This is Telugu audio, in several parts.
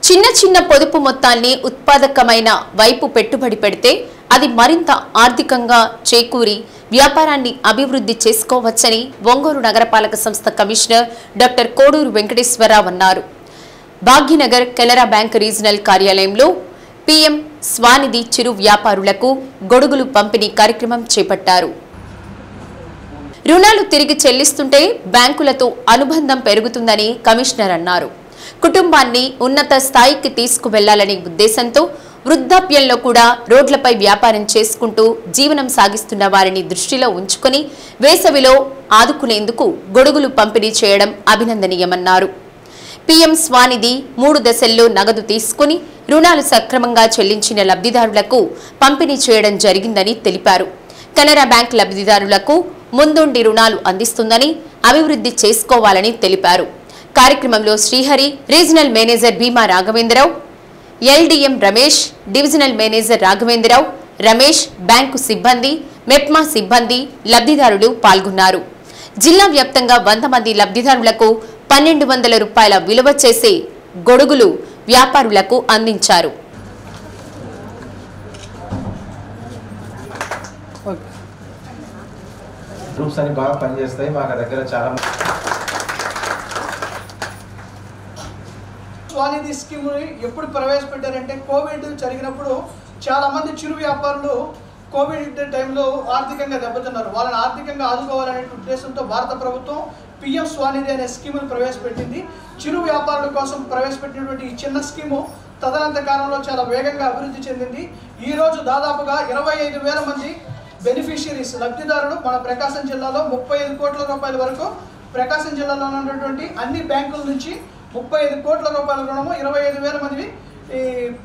చిన్న చిన్న పొదుపు మొత్తాన్ని ఉత్పాదకమైన వైపు పెట్టుబడి పెడితే అది మరింత ఆర్థికంగా చేకూరి వ్యాపారాన్ని అభివృద్ధి చేసుకోవచ్చని ఒంగోలు నగరపాలక సంస్థ కమిషనర్ డాక్టర్ కోడూరు వెంకటేశ్వరరావు అన్నారు. భాగ్యనగర్ కెనరా బ్యాంక్ రీజనల్ కార్యాలయంలో పీఎం స్వానిధి చిరు వ్యాపారులకు గొడుగులు పంపిణీ కార్యక్రమం చేపట్టారు. రుణాలు తిరిగి చెల్లిస్తుంటే బ్యాంకులతో అనుబంధం పెరుగుతుందని కమిషనర్ అన్నారు. కుటుంబాన్ని ఉన్నత స్థాయికి తీసుకువెళ్లాలనే ఉద్దేశంతో వృద్ధాప్యంలో కూడా రోడ్లపై వ్యాపారం చేసుకుంటూ జీవనం సాగిస్తున్న వారిని దృష్టిలో ఉంచుకుని వేసవిలో ఆదుకునేందుకు గొడుగులు పంపిణీ చేయడం అభినందనీయమన్నారు. పీఎం స్వానిధి 3 దశల్లో నగదు తీసుకుని రుణాలు సక్రమంగా చెల్లించిన లబ్ధిదారులకు పంపిణీ చేయడం జరిగిందని తెలిపారు. కెనరా బ్యాంక్ లబ్ధిదారులకు ముందుండి రుణాలు అందిస్తుందని అభివృద్ధి చేసుకోవాలని తెలిపారు. కార్యక్రమంలో Srihari, regional manager Bhima Raghavendrarao, LDM Ramesh, divisional manager Raghavendrarao, Ramesh, bank సిబ్బంది, మెప్మా సిబ్బంది, లబ్ధిదారులు పాల్గొన్నారు. జిల్లా వ్యాప్తంగా 100 మంది లబ్ధిదారులకు 1200 రూపాయల విలువ చేసే గొడుగులు వ్యాపారులకు అందించారు. గ్రూప్స్ అని బాగా పనిచేస్తాయి. మాకు దగ్గర చాలా స్వానిధి స్కీమ్ ఎప్పుడు ప్రవేశపెట్టారంటే కోవిడ్ జరిగినప్పుడు చాలా మంది చిరు వ్యాపారులు కోవిడ్ టైంలో ఆర్థికంగా దెబ్బతిన్నారు. వాళ్ళని ఆర్థికంగా ఆదుకోవాలనే ఉద్దేశంతో భారత ప్రభుత్వం పీఎం స్వానిధి అనే స్కీమును ప్రవేశపెట్టింది. చిరు వ్యాపారుల కోసం ప్రవేశపెట్టినటువంటి ఈ చిన్న స్కీము తదనంత కాలంలో చాలా వేగంగా అభివృద్ధి చెందింది. ఈరోజు దాదాపుగా 25,000 మంది బెనిఫిషియరీస్ లబ్ధిదారులు మన ప్రకాశం జిల్లాలో 35 కోట్ల రూపాయల వరకు ప్రకాశం జిల్లాలో ఉన్నటువంటి అన్ని బ్యాంకుల నుంచి 35 కోట్ల రూపాయల రుణము 25,000 మంది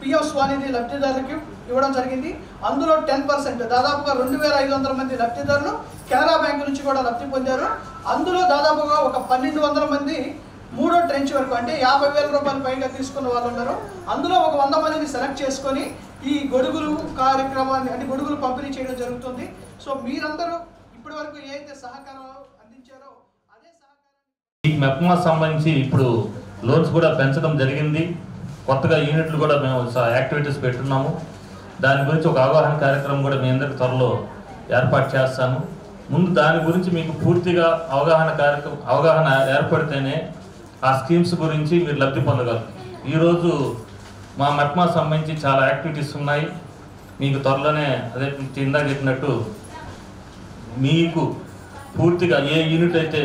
పీఎం స్వానిధి లబ్ధిదారులకి ఇవ్వడం జరిగింది. అందులో 10% దాదాపుగా 2,500 మంది లబ్ధిదారులు కెనరా బ్యాంకు నుంచి కూడా లబ్ధి పొందారు. అందులో దాదాపుగా ఒక 1,200 మంది 3వ ట్రెంచ్ వరకు అంటే 50,000 రూపాయలు పైగా తీసుకున్న వాళ్ళు ఉన్నారు. అందులో ఒక 100 మందిని సెలెక్ట్ చేసుకొని ఈ గొడుగులు కార్యక్రమాన్ని అంటే గొడుగులు పంపిణీ చేయడం జరుగుతుంది. సో మీరందరూ ఇప్పటి వరకు ఏదైతే సహకారం అందించారో అదే సహకారం ఈ మెప్మా సంబంధించి ఇప్పుడు లోన్స్ కూడా పెంచడం జరిగింది. కొత్తగా యూనిట్లు కూడా మేము యాక్టివిటీస్ పెట్టున్నాము. దాని గురించి ఒక అవగాహన కార్యక్రమం కూడా మీ అందరికి త్వరలో ఏర్పాటు చేస్తాను. ముందు దాని గురించి మీకు పూర్తిగా అవగాహన ఏర్పడితేనే ఆ స్కీమ్స్ గురించి మీరు లబ్ధి పొందగలరు. ఈరోజు మా మెప్మా సంబంధించి చాలా యాక్టివిటీస్ ఉన్నాయి. మీకు త్వరలోనే అదే ఇందాక చెప్పినట్టు మీకు పూర్తిగా ఏ యూనిట్ అయితే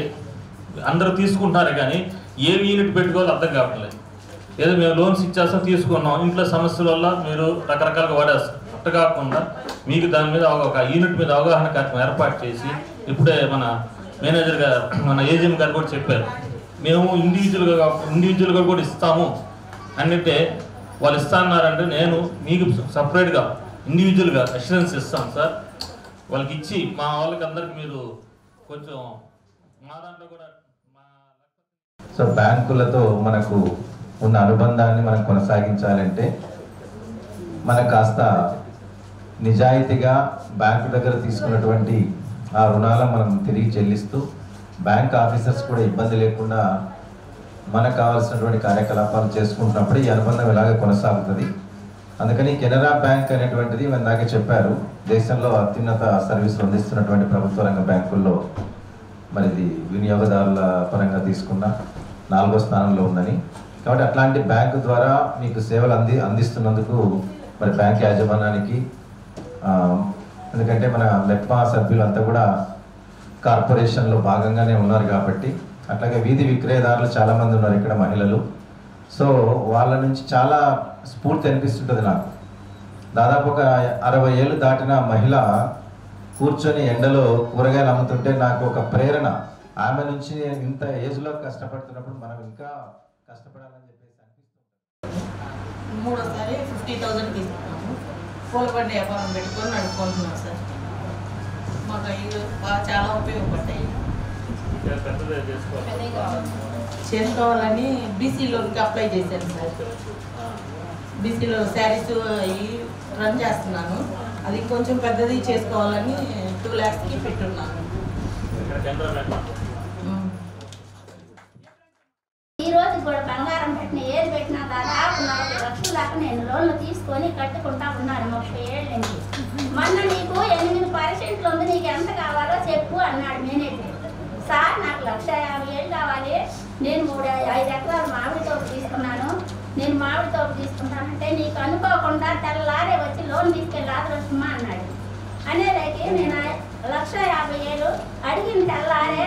అందరూ తీసుకుంటున్నారు కానీ ఏ యూనిట్ పెట్టుకోవాలో అర్థం కావట్లేదు. ఏదో మేము లోన్స్ ఇచ్చేస్తాం తీసుకున్నాం, ఇంట్లో సమస్యల వల్ల మీరు రకరకాలుగా వాడేస్తాం. అట్ట కాకుండా మీకు దాని మీద ఒక యూనిట్ మీద అవగాహన కార్యక్రమం ఏర్పాటు చేసి ఇప్పుడే మన మేనేజర్ గారు మన ఏజీఎం గారు కూడా చెప్పారు, మేము ఇండివిజువల్గా కూడా ఇస్తాము అంటే వాళ్ళు ఇస్తాన్నారంటే నేను మీకు సపరేట్గా ఇండివిజువల్గా అష్యూరెన్స్ ఇస్తాం సార్. వాళ్ళకి ఇచ్చి మా వాళ్ళకి అందరికి మీరు కొంచెం మా దాంట్లో కూడా సో బ్యాంకులతో మనకు ఉన్న అనుబంధాన్ని మనం కొనసాగించాలంటే మనకు కాస్త నిజాయితీగా బ్యాంకు దగ్గర తీసుకున్నటువంటి ఆ రుణాలను మనం తిరిగి చెల్లిస్తూ బ్యాంక్ ఆఫీసర్స్ కూడా ఇబ్బంది లేకుండా మనకు కావాల్సినటువంటి కార్యకలాపాలు చేసుకుంటున్నప్పుడు ఈ అనుబంధం ఇలాగే కొనసాగుతుంది. అందుకని కెనరా బ్యాంక్ అనేటువంటిది ఇందాక చెప్పారు, దేశంలో అత్యున్నత సర్వీసులు అందిస్తున్నటువంటి ప్రభుత్వ రంగ బ్యాంకుల్లో మరి ఇది వినియోగదారుల పరంగా తీసుకున్న 4వ స్థానంలో ఉందని. కాబట్టి అట్లాంటి బ్యాంకు ద్వారా మీకు సేవలు అందిస్తున్నందుకు మరి బ్యాంక్ యాజమాన్యానికి, ఎందుకంటే మన మెప్మా సభ్యులు అంతా కూడా కార్పొరేషన్లో భాగంగానే ఉన్నారు కాబట్టి, అట్లాగే వీధి విక్రయదారులు చాలామంది ఉన్నారు ఇక్కడ మహిళలు. సో వాళ్ళ నుంచి చాలా స్ఫూర్తి అనిపిస్తుంటుంది నాకు. దాదాపు ఒక 60 ఏళ్ళు దాటిన మహిళ కూర్చొని ఎండలో కూరగాయలు అమ్ముతుంటే నాకు ఒక ప్రేరణ. ఆమె నుంచి ఇంత ఏజ్లో కష్టపడుతున్నప్పుడు మనం ఇంకా కష్టపడాలని చెప్పేసి అనిపిస్తుంది. 3వసారి 50,000 తీసుకున్నాము. పూల బండి వ్యాపారం పెట్టుకొని నడుపుకుంటున్నాం సార్. మాకు అవి చాలా ఉపయోగపడ్డాయి. చేసుకోవాలని బీసీ లోన్కి అప్లై చేశాను సార్. బీసీలో శారీస్ అవి రన్ చేస్తున్నాను. అది కొంచెం పెద్దది చేసుకోవాలని 2 lakhsకి పెట్టున్నాను. ఈ రోజు కూడా బంగారం పెట్టిన ఏది పెట్టినా దాదాపు లోన్లు తీసుకొని కట్టుకుంటా ఉన్నారు 30 ఏళ్ళ నుంచి. మొన్న నీకు 8% ఉంది, నీకు ఎంత కావాలో చెప్పు అన్నాడు మేనేజర్. సార్ నాకు 1,50,000 కావాలి, నేను 5 ఎకరాలు మామిడి తోట తీసుకున్నాను, నేను మామిడి తోట తీసుకుంటానంటే నీకు అనుకోకుండా తెల్లారే వచ్చి లోన్ తీసుకెళ్ళి ఆదరస్తుమా అన్నాడు. అనేదానికి నేను 1,50,000 అడిగిన తెల్లారే